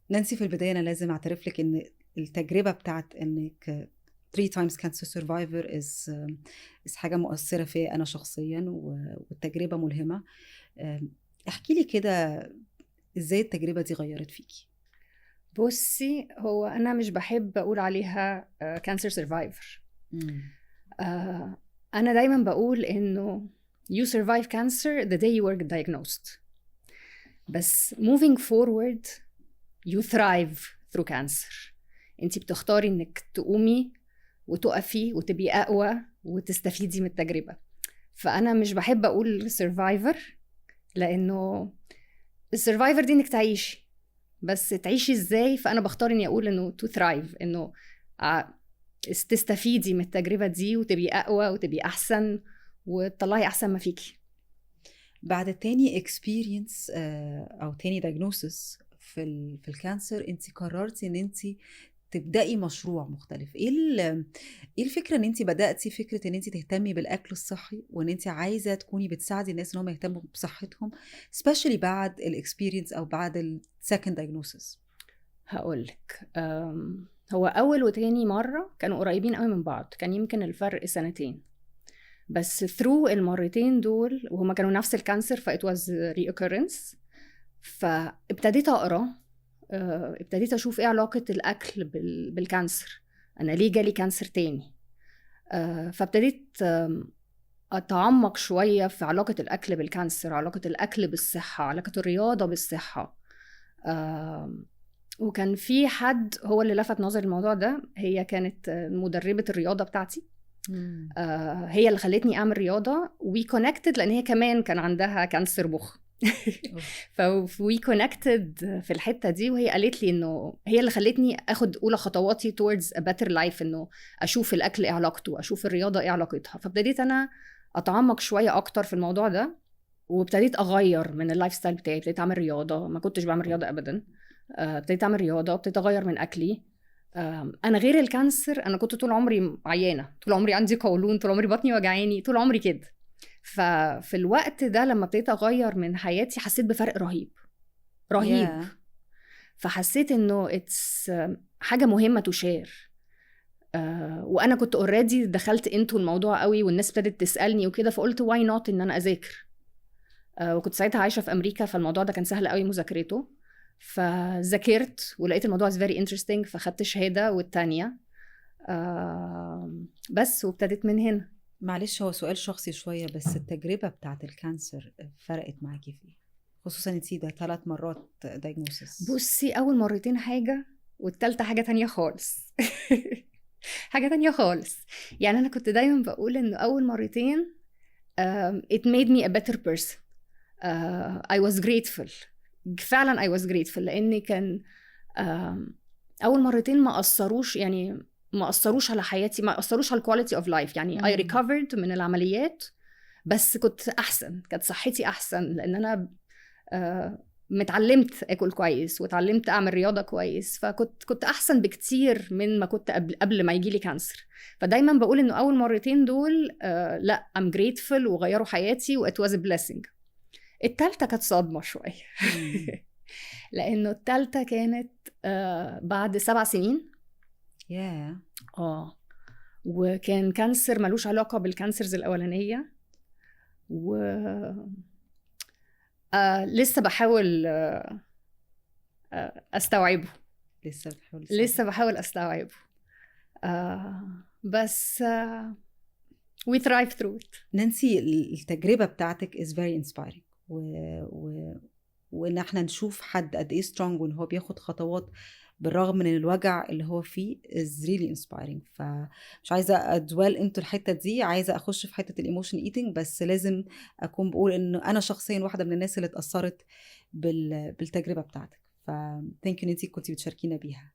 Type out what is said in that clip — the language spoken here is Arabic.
نانسي، في البداية أنا لازم أعترف لك إن التجربة بتاعت إنك 3 times cancer survivor is حاجة مؤثرة فيا أنا شخصيا، والتجربة ملهمة. احكي لي كده إزاي التجربة دي غيرت فيكي؟ بصي، هو أنا مش بحب أقول عليها cancer survivor. أنا دايما بقول إنه you survive cancer the day you were diagnosed. بس moving forward you thrive through cancer. انتي بتختاري انك تقومي وتقفي وتبقي أقوى وتستفيدي من التجربة. فأنا مش بحب أقول survivor، لأنه السرفايفر دي انك تعيشي، بس تعيشي ازاي؟ فأنا بختار اني أقول انه to thrive، انه تستفيدي من التجربة دي وتبقي أقوى وتبقي أحسن وتطلعي أحسن ما فيكي. بعد تاني experience أو تاني diagnosis في الكانسر، انت قررتي ان انت تبدأي مشروع مختلف. ايه الفكرة ان انت بدأتي فكرة ان انت تهتمي بالأكل الصحي، وان انت عايزة تكوني بتساعدي الناس ان هم يهتموا بصحتهم especially بعد الاكسبيرينس او بعد السكند diagnosis؟ هقولك، هو أول وتاني مرة كانوا قريبين قوي من بعض، كان يمكن الفرق 2 بس through المرتين دول وهما كانوا نفس الكانسر it was reoccurrence. فابتديت أقرأ، ابتديت أشوف إيه علاقة الأكل بالكانسر، أنا ليه جالي كانسر تاني. فابتديت أتعمق شوية في علاقة الأكل بالكانسر، علاقة الأكل بالصحة، علاقة الرياضة بالصحة. وكان في حد هو اللي لفت نظر الموضوع ده، هي كانت مدربة الرياضة بتاعتي. هي اللي خلتني أعمل رياضة وي كونكتد، لأن هي كمان كان عندها كانسر مخ. فوي كونكتد في الحتة دي، وهي قالت لي إنه هي اللي خلتني أخد أولى خطواتي towards a better life، إنه أشوف الأكل إيه علاقته، أشوف الرياضة إيه علاقتها. فابتديت أنا أتعمق شوية أكتر في الموضوع ده، وابتديت أغير من اللايف ستايل بتاعي. ابتديت أعمل رياضة، ما كنتش بعمل رياضة أبدا. ابتديت أعمل رياضة، ابتديت أغير من أكلي. أنا غير الكانسر أنا كنت طول عمري عيانة، طول عمري عندي قولون، طول عمري بطني وجعاني، طول عمري كده. ففي الوقت ده لما ابتديت أغير من حياتي حسيت بفرق رهيب رهيب. فحسيت إنه it's حاجة مهمة تشير. وأنا كنت already دخلت انتو الموضوع قوي، والناس ابتدت تسألني وكده، فقلت why not إن أنا أذاكر. وكنت ساعتها عايشة في أمريكا، فالموضوع ده كان سهل قوي مذاكرته. فذاكرت ولقيت الموضوع is very interesting، فخدت شهادة والتانية. بس وابتدت من هنا. معلش، هو سؤال شخصي شوية، بس التجربة بتاعت الكانسر فرقت معاكي في ايه؟ خصوصا انتي ده 3 مرات diagnosis. بصي، أول مرتين حاجة والتالتة حاجة تانية خالص. حاجة تانية خالص. يعني أنا كنت دايما بقول إنه أول مرتين it made me a better person. I was grateful. فعلا I was grateful، لأن كان أول مرتين ما أثروش، يعني ما أثروش على حياتي، ما أثروش على quality of life. يعني I recovered من العمليات، بس كنت أحسن، كانت صحتي أحسن، لأن أنا متعلمت أكل كويس وتعلمت أعمل رياضة كويس. فكنت أحسن بكتير من ما كنت قبل ما يجيلي كانسر. فدايما بقول إنه أول مرتين دول لا I'm grateful وغيروا حياتي و it was a blessing. التالتة كانت صدمة شوية. لأنه التالتة كانت بعد 7 سنين. وكان كانسر ملوش علاقة بالكانسرز الأولانية، و لسه بحاول أستوعبه. لسه بحاول أستوعبه. بس we thrive through it. نانسي، التجربة بتاعتك is very inspiring، وإن احنا نشوف حد قد ايه strong وإن هو بياخد خطوات بالرغم من الوجع اللي هو فيه is really inspiring. فمش عايزة أدوال انتو الحتة دي، عايزة أخش في حتة الإيموشن eating، بس لازم أكون بقول إنه أنا شخصيا واحدة من الناس اللي اتأثرت بالتجربة بتاعتك. ف thank you إن انتي كنتي بتشاركينا بيها.